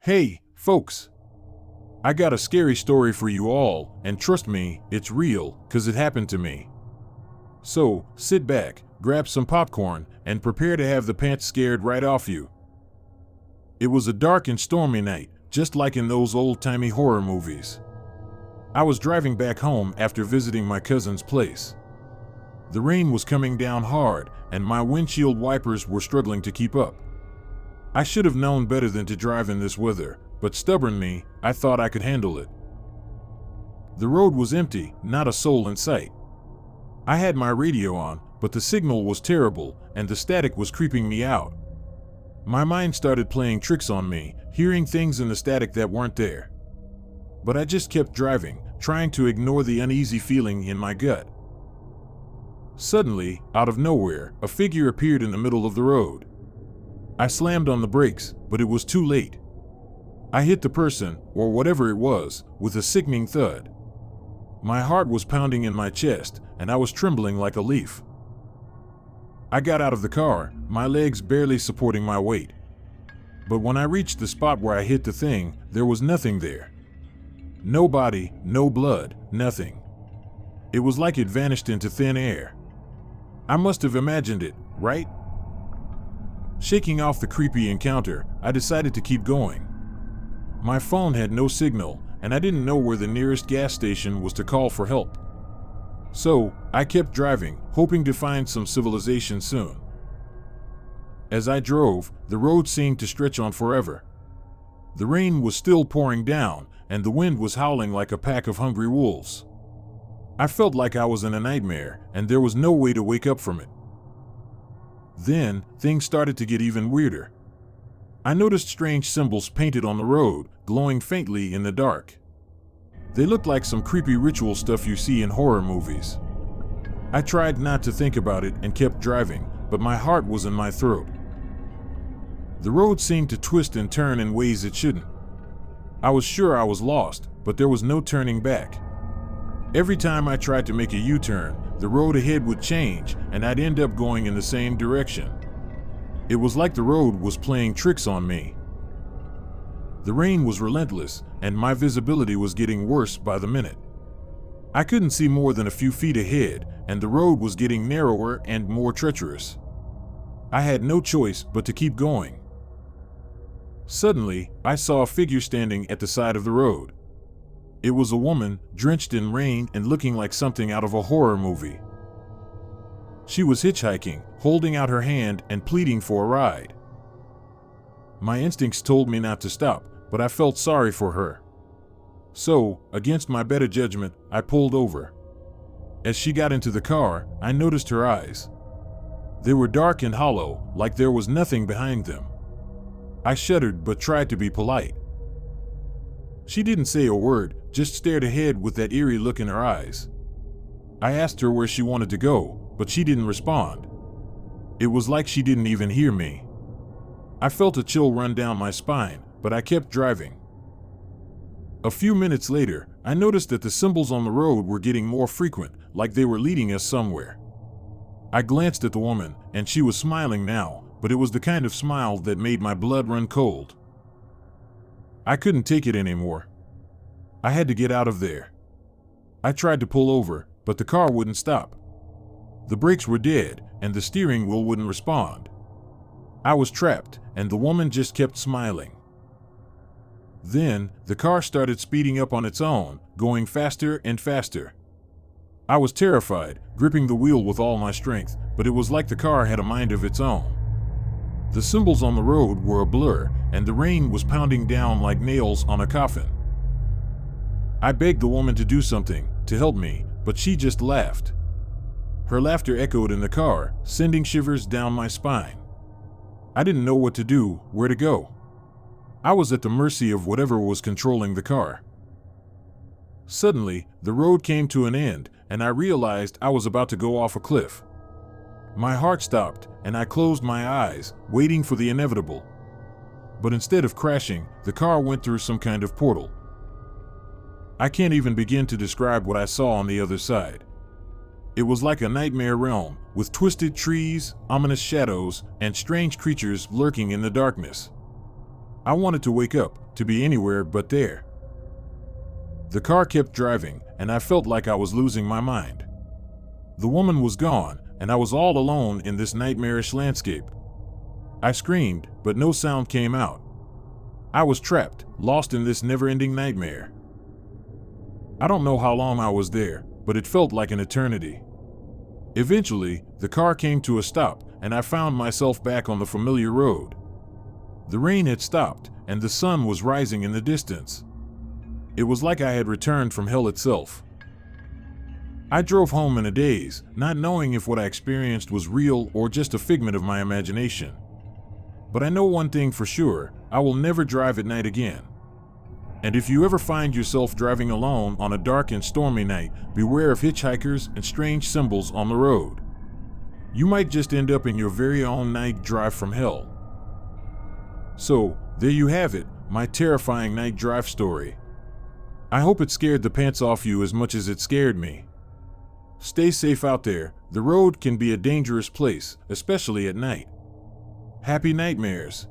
Hey, folks! I got a scary story for you all, and trust me, it's real, 'cause it happened to me. So, sit back, grab some popcorn, and prepare to have the pants scared right off you. It was a dark and stormy night, just like in those old-timey horror movies. I was driving back home after visiting my cousin's place. The rain was coming down hard, and my windshield wipers were struggling to keep up. I should have known better than to drive in this weather, but stubborn me, I thought I could handle it. The road was empty, not a soul in sight. I had my radio on, but the signal was terrible, and the static was creeping me out. My mind started playing tricks on me, hearing things in the static that weren't there. But I just kept driving, trying to ignore the uneasy feeling in my gut. Suddenly, out of nowhere, a figure appeared in the middle of the road. I slammed on the brakes, but it was too late. I hit the person, or whatever it was, with a sickening thud. My heart was pounding in my chest, and I was trembling like a leaf. I got out of the car, my legs barely supporting my weight. But when I reached the spot where I hit the thing, there was nothing there. No body, no blood, nothing. It was like it vanished into thin air. I must have imagined it, right? Shaking off the creepy encounter, I decided to keep going. My phone had no signal, and I didn't know where the nearest gas station was to call for help. So, I kept driving, hoping to find some civilization soon. As I drove, the road seemed to stretch on forever. The rain was still pouring down, and the wind was howling like a pack of hungry wolves. I felt like I was in a nightmare, and there was no way to wake up from it. Then, things started to get even weirder. I noticed strange symbols painted on the road, glowing faintly in the dark. They looked like some creepy ritual stuff you see in horror movies. I tried not to think about it and kept driving, but my heart was in my throat. The road seemed to twist and turn in ways it shouldn't. I was sure I was lost, but there was no turning back. Every time I tried to make a U-turn, the road ahead would change, and I'd end up going in the same direction. It was like the road was playing tricks on me. The rain was relentless, and my visibility was getting worse by the minute. I couldn't see more than a few feet ahead, and the road was getting narrower and more treacherous. I had no choice but to keep going. Suddenly, I saw a figure standing at the side of the road. It was a woman, drenched in rain and looking like something out of a horror movie. She was hitchhiking, holding out her hand and pleading for a ride. My instincts told me not to stop, but I felt sorry for her. So, against my better judgment, I pulled over. As she got into the car, I noticed her eyes. They were dark and hollow, like there was nothing behind them. I shuddered but tried to be polite. She didn't say a word, just stared ahead with that eerie look in her eyes. I asked her where she wanted to go, but she didn't respond. It was like she didn't even hear me. I felt a chill run down my spine, but I kept driving. A few minutes later, I noticed that the symbols on the road were getting more frequent, like they were leading us somewhere. I glanced at the woman, and she was smiling now, but it was the kind of smile that made my blood run cold. I couldn't take it anymore. I had to get out of there. I tried to pull over, but the car wouldn't stop. The brakes were dead, and the steering wheel wouldn't respond. I was trapped, and the woman just kept smiling. Then, the car started speeding up on its own, going faster and faster. I was terrified, gripping the wheel with all my strength, but it was like the car had a mind of its own. The symbols on the road were a blur, and the rain was pounding down like nails on a coffin. I begged the woman to do something, to help me, but she just laughed. Her laughter echoed in the car, sending shivers down my spine. I didn't know what to do, where to go. I was at the mercy of whatever was controlling the car. Suddenly, the road came to an end, and I realized I was about to go off a cliff. My heart stopped, and I closed my eyes, waiting for the inevitable. But instead of crashing, the car went through some kind of portal. I can't even begin to describe what I saw on the other side. It was like a nightmare realm, with twisted trees, ominous shadows, and strange creatures lurking in the darkness. I wanted to wake up, to be anywhere but there. The car kept driving, and I felt like I was losing my mind. The woman was gone, and I was all alone in this nightmarish landscape. I screamed, but no sound came out. I was trapped, lost in this never-ending nightmare. I don't know how long I was there, but it felt like an eternity. Eventually, the car came to a stop, and I found myself back on the familiar road. The rain had stopped, and the sun was rising in the distance. It was like I had returned from hell itself. I drove home in a daze, not knowing if what I experienced was real or just a figment of my imagination. But I know one thing for sure: I will never drive at night again. And if you ever find yourself driving alone on a dark and stormy night, beware of hitchhikers and strange symbols on the road. You might just end up in your very own night drive from hell. So, there you have it, my terrifying night drive story. I hope it scared the pants off you as much as it scared me. Stay safe out there. The road can be a dangerous place, especially at night. Happy nightmares.